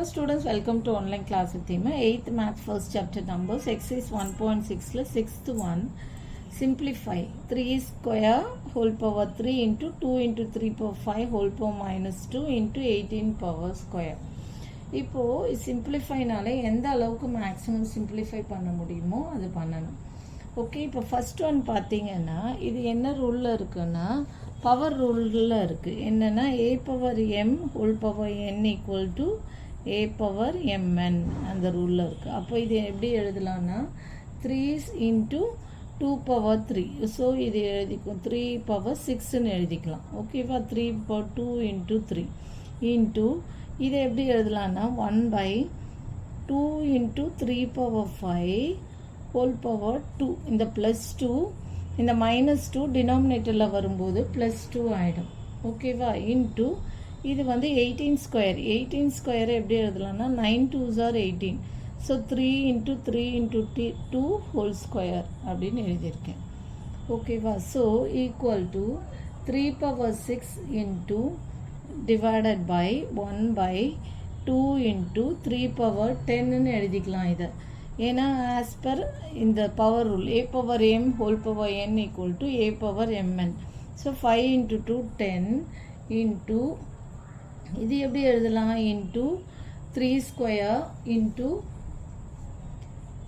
Hello students, welcome to online class with Thema. 8th math first chapter numbers, exercise 1.6 la 6th one. Simplify 3 square whole power 3 into 2 into 3 power 5 whole power minus 2 into 18 power square. இப்போ simplifyனால எந்த அளவுக்கு maximum simplify பண்ண முடியுமோ அது பண்ணணும். Okay, இப்போ first one பார்த்தீங்கன்னா இது என்ன ரூலில் இருக்குன்னா பவர் ரூலில் இருக்குது. என்னென்னா a power m whole power n equal to a power mn அந்த ரூலில் இருக்குது. அப்போ இது எப்படி எழுதலான்னா 3 இன்ட்டு 2 பவர் 3. ஸோ இது எழுதிக்கும் 3 பவர் 6ன்னு எழுதிக்கலாம். ஓகேவா, 3 பவர் 2 இன்ட்டு 3 இன்ட்டு இதை எப்படி எழுதலான்னா 1 by 2 into 3 power 5 whole power 2. இந்த plus 2 இந்த minus 2 denominatorல வரும்போது plus 2 ஆயிடும். ஓகேவா, into இது வந்து 18 ஸ்கொயர். 18 ஸ்கொயரை எப்படி எழுதலாம்னா 9 2s are 18. So 3 into 3 into 2 whole square அப்படின்னு எழுதியிருக்கேன். ஓகேவா, so equal to 3 power 6 into divided by 1 by 2 into 3 power 10ன்னு எழுதிக்கலாம் இதை. ஏன்னா ஆஸ் பர் இந்த power rule a power m whole power n equal to a power mn. So 5 into 2 10 into இது எப்படி எழுதலாம் இன்ட்டு 3 ஸ்கொயர் இன்ட்டு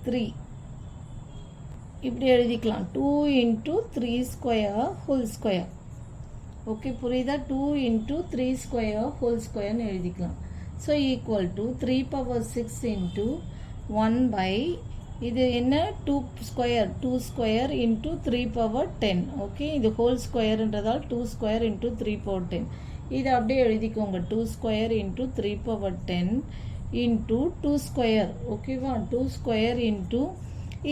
3 இப்படி எழுதிக்கலாம். 2 into 3 square whole square. Okay, புரியுதா? 2 இன்ட்டு 3 ஸ்கொயர் ஹோல் ஸ்கொயர்னு எழுதிக்கலாம். So equal to 3 power 6 into 1 by இது என்ன 2 square 2 square into 3 power 10. Okay, இது ஹோல் ஸ்கொயர்ன்றதால் 2 ஸ்கொயர் இன்ட்டு 3 பவர் 10. இது அப்படியே எழுதிக்கோங்க 2 square into 3 power 10 into 2 square. ஓகேவா, 2 ஸ்கொயர் இன்ட்டு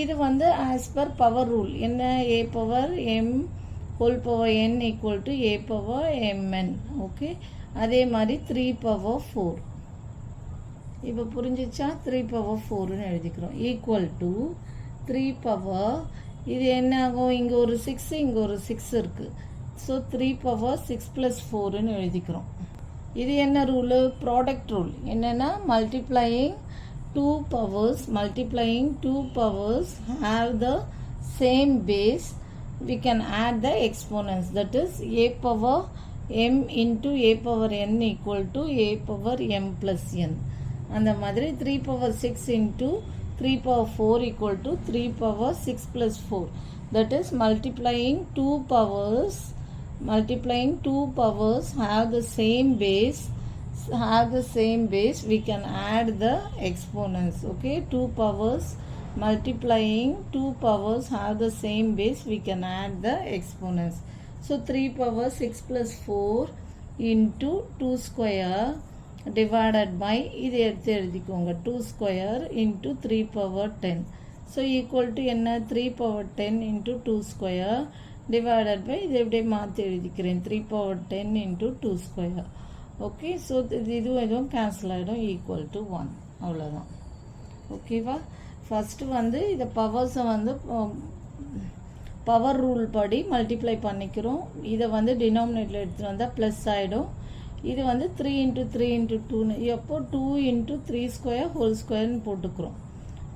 இது வந்து ஆஸ் பர் பவர் ரூல் என்ன a power m whole power n equal to a power mn. Okay, அதே மாதிரி 3 பவர் 4. இப்போ புரிஞ்சிச்சா? 3 பவர் 4ன்னு எழுதிக்கிறோம். ஈக்குவல் டு 3 பவர் இது என்ன ஆகும், இங்கே ஒரு 6 இங்கே ஒரு 6 இருக்குது. ஸோ 3 பவர் 6 ப்ளஸ் 4ன்னு எழுதிக்கிறோம். இது என்ன ரூலு? Product rule. என்னென்னா multiplying 2 powers have the same base, we can add the exponents, that is a power m into a power n equal to a power m plus n. அந்த மாதிரி 3 power 6 into 3 power 4 equal to 3 power 6 plus 4. That is multiplying 2 powers have the same base, we can add the exponents. Okay, 2 powers multiplying 2 powers have the same base, we can add the exponents. So 3 power 6 plus 4 into 2 square divided by இது எடுத்து எழுதிக்கோங்க 2 square into 3 power 10. So equal to என்ன 3 power 10 into 2 square divided by இது எப்படியே மாற்றி எழுதிக்கிறேன் 3 power 10 into 2 square. Okay, so இதுவும் cancel ஆகிடும். Equal to 1. அவ்வளோதான். ஓகேவா, ஃபஸ்ட்டு வந்து இதை பவர்ஸை வந்து பவர் ரூல் படி மல்டிப்ளை பண்ணிக்கிறோம். இதை வந்து டினாமினேட்டில் எடுத்துகிட்டு வந்தால் ப்ளஸ் ஆகிடும். இது வந்து 3 இன்ட்டு 3 இன்ட்டு 2ன்னு எப்போ 2 இன்ட்டு 3 ஸ்கொயர் ஹோல் ஸ்கொயர்னு போட்டுக்கிறோம்.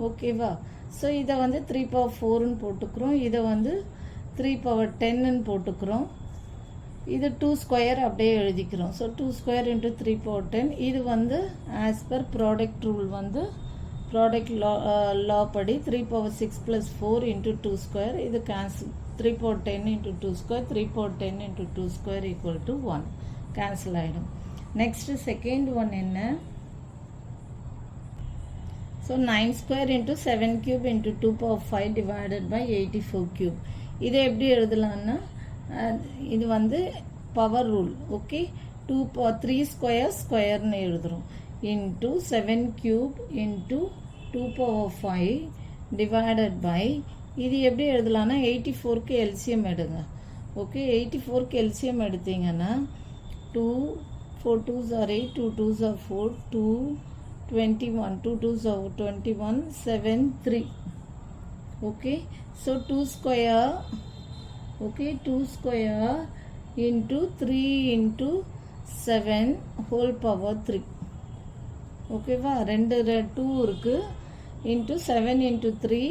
ஓகேவா, ஸோ இதை வந்து 3 பவர் 4ன்னு போட்டுக்கிறோம். இதை வந்து 3 பவர் 10ன்னு போட்டுக்கிறோம். இது 2 ஸ்கொயர் அப்படியே எழுதிக்கிறோம். So 2 square into 3 power 10. இது வந்து ஆஸ் பர் ப்ராடக்ட் ரூல் வந்து ப்ராடக்ட் லா படி 3 பவர் 6 ப்ளஸ் 4 இன்ட்டு 2 ஸ்கொயர். இது cancel 3 power 10 into 2 square 3 power 10 into 2 square equal to 1. Cancel ஆகிடும். நெக்ஸ்ட் செகண்ட் ஒன் என்ன? So 9 square into 7 cube into 2 power 5 divided by 84 cube. இதை எப்படி எழுதலான்னா இது வந்து power rule. Okay, 3 square ஸ்கொயர்னு எழுதுகிறோம் into 7 cube into 2 power 5 divided by இது எப்படி எழுதலான்னா 84க்கு எல்சிஎம் எடுங்க. ஓகே, 84க்கு எல்சிஎம் எடுத்தீங்கன்னா 2 4 2s are 8 2 2s are 4 2 21 2 2s are 21 7 3. okay, so 2 square, okay, 2 square into 3 into 7 whole power 3. ஓகேவா, 2 இருக்குது into 7 into 3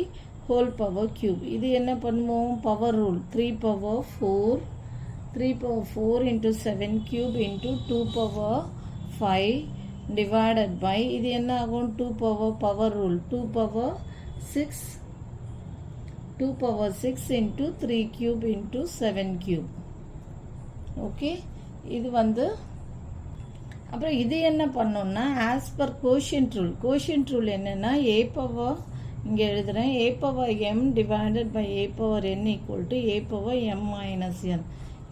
whole power cube. இது என்ன பண்ணுவோம், power rule, 3 power 4 3 power 4 into 7 cube into 2 power 5 divided by, இது என்ன ஆகும், 2 power rule, 2 power 6 into 3 cube into 7 cube. Okay, இது வந்து அப்புறம் இது என்ன பண்ணோம்னா as per quotient rule என்னன்னா a power, இங்கே எழுதுகிறேன், a power m divided by a power n equal to a power m minus n.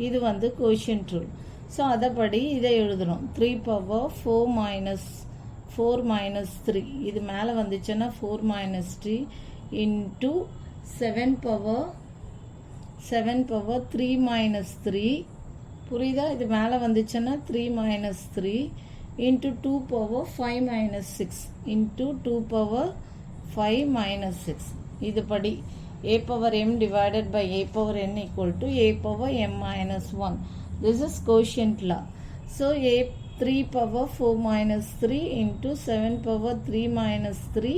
இது வந்து quotient rule. ஸோ அதைப்படி இதை எழுதுகிறோம், 3 power 4 minus 3, இது மேலே வந்துச்சுன்னா 4 minus 3 into 7 power 3 minus 3, புரியுதா, இது மேலே வந்துச்சுன்னா 3 minus 3 into 2 power 5 minus 6 into 2 power 5 minus 6. இது படி a power m divided by a power n equal to a power m minus 1. This is quotient law. So a 3 power 4 minus 3 into 7 power 3 minus 3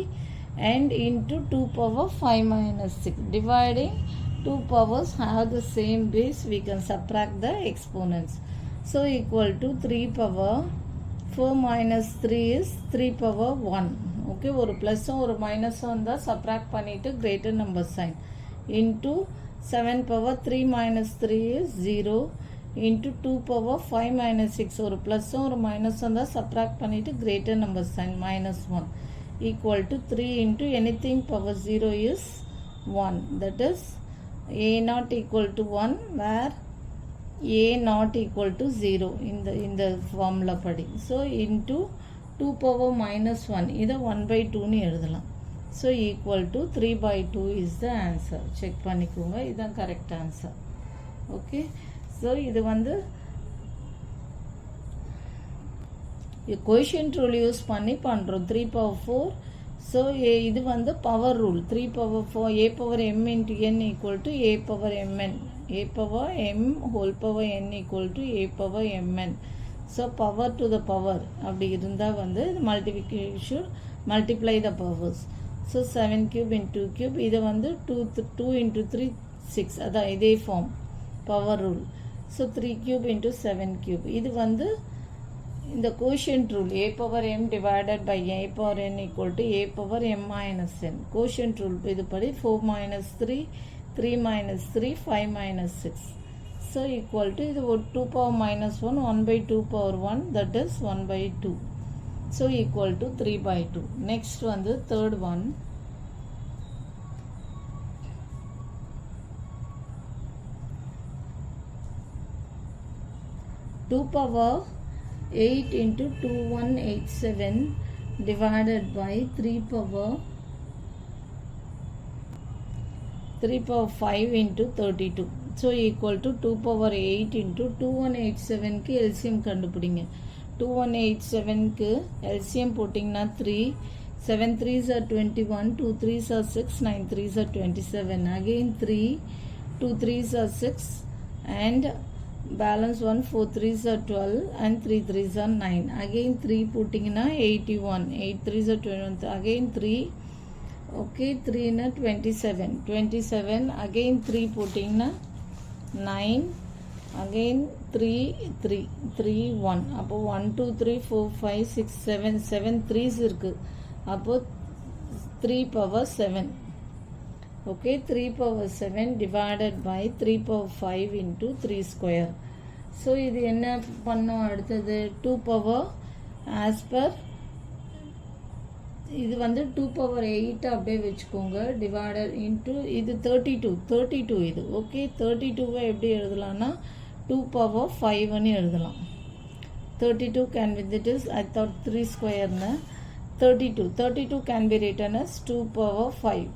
and into 2 power 5 minus 6. Dividing 2 powers have the same base, we can subtract the exponents. So equal to 3 power 4 minus 3 is 3 power 1. Okay, ஒரு ப்ளஸ்ஸும் ஒரு மைனஸும் இருந்தால் subtract பண்ணிவிட்டு greater number sign into 7 power 3 minus 3 is 0 into 2 power 5 minus 6, ஒரு ப்ளஸ்ஸும் ஒரு மைனஸும் இருந்தால் subtract பண்ணிவிட்டு greater number sign -1 equal to 3 into anything power 0 is 1. That is a not equal to 1 where a not equal to 0 இந்த formula படி. So into 2 power minus 1, இதை 1/2ன்னு எழுதலாம். So equal to 3/2 is the answer. Check பண்ணிக்கோங்க, இதுதான் correct answer. Okay, so இது வந்து quotient rule use பண்ணி பண்ணுறோம், 3 power 4. ஸோ இது வந்து power rule, 3 power 4 a power m into n equal to a power mn, a power m whole power n equal to a power mn. So power to the power அப்படி இருந்தால் வந்து multiplication multiply the powers. So 7 cube into 2 cube, இதை வந்து 2 into 3 6, அதான் இதே form power rule. So 3 cube into 7 cube, இது வந்து இந்த quotient rule, a power m divided by a power n equal to a power m minus n. Quotient rule இதுபடி 4 minus 3 3 minus 3 5 minus 6. So equal to இது 2 power minus 1 1/2 power 1, that is 1/2. So equal to 3/2. Next வந்து third one, two power 8 into 2187 divided by 3 power 5 into 32. So equal to 2 power 8 into 2187 க்கு LCM கண்டுபிடிங்க. 2187 க்கு LCM போட்டிங்கன்னா 3, 7 3s are 21, 2 3s are 6, 9 3s are 27. Again 3, 2 3s are 6 and balance 1, 4 3s are 12 and 3 3s are 9. Again 3 போட்டிங்கன்னா 81, 8 3s are 21. Again 3, okay, 3 na 27, again 3 போட்டிங்கன்னா 9, again 3 1. அப்போ 1 2 3 4 5 6 7 3s இருக்கு. அப்போ 3 power 7. Okay, 3 power 7 divided by 3 power 5 into 3 square. So இது என்ன பண்ணோம், அடுத்தது 2 power as per இது வந்து 2 power 8 அப்படியே வச்சுக்கோங்க, டிவைடட் இன்ட்டு இது 32 இது. ஓகே, 32வை எப்படி எழுதலாம்னா 2 power 5ன்னு எழுதலாம். 32 can be, that is I thought 3 squareன்னு 32 can be written as 2 power 5.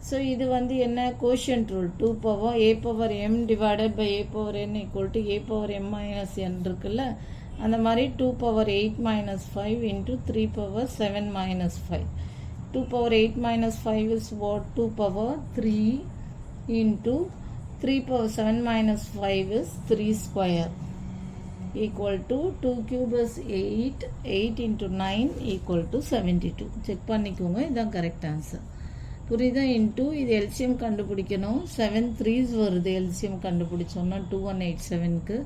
So இது வந்து என்ன, quotient rule, 2 power a power m divided by a power n equal to a power m minus n இருக்குல்ல, அந்த மாதிரி 2 power 8 minus 5 into 3 power 7 minus 5. 2 power 8 minus 5 is what, 2 power 3 into 3 power 7 minus 5 is 3 square equal to 2 cube is 8, 8 into 9 equal to 72. Check பண்ணிக்கோங்க, இதான் correct answer. புரியுதா? Into இது LCM கண்டுபிடிக்கணும். 7 3s வருது LCM கண்டுபிடிச்சோம்னா 2187க்கு.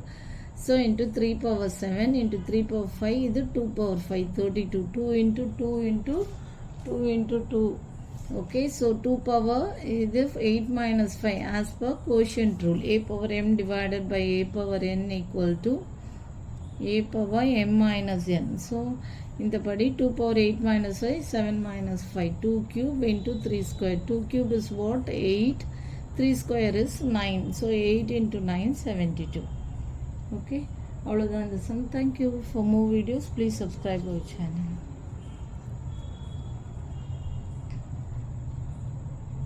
So into 3 power 7 into 3 power 5, இது 2 power 5 32. 2 into 2 into 2 into 2. Okay, so 2 power is 8 minus 5 as per quotient rule. A power m divided by a power n equal to a power m minus n. So in the body 2 power 8 minus 5, 7 minus 5. 2 cube into 3 square. 2 cube is what? 8. 3 square is 9. So 8 into 9, 72. Okay, all of the sum. Thank you. For more videos, please subscribe our channel.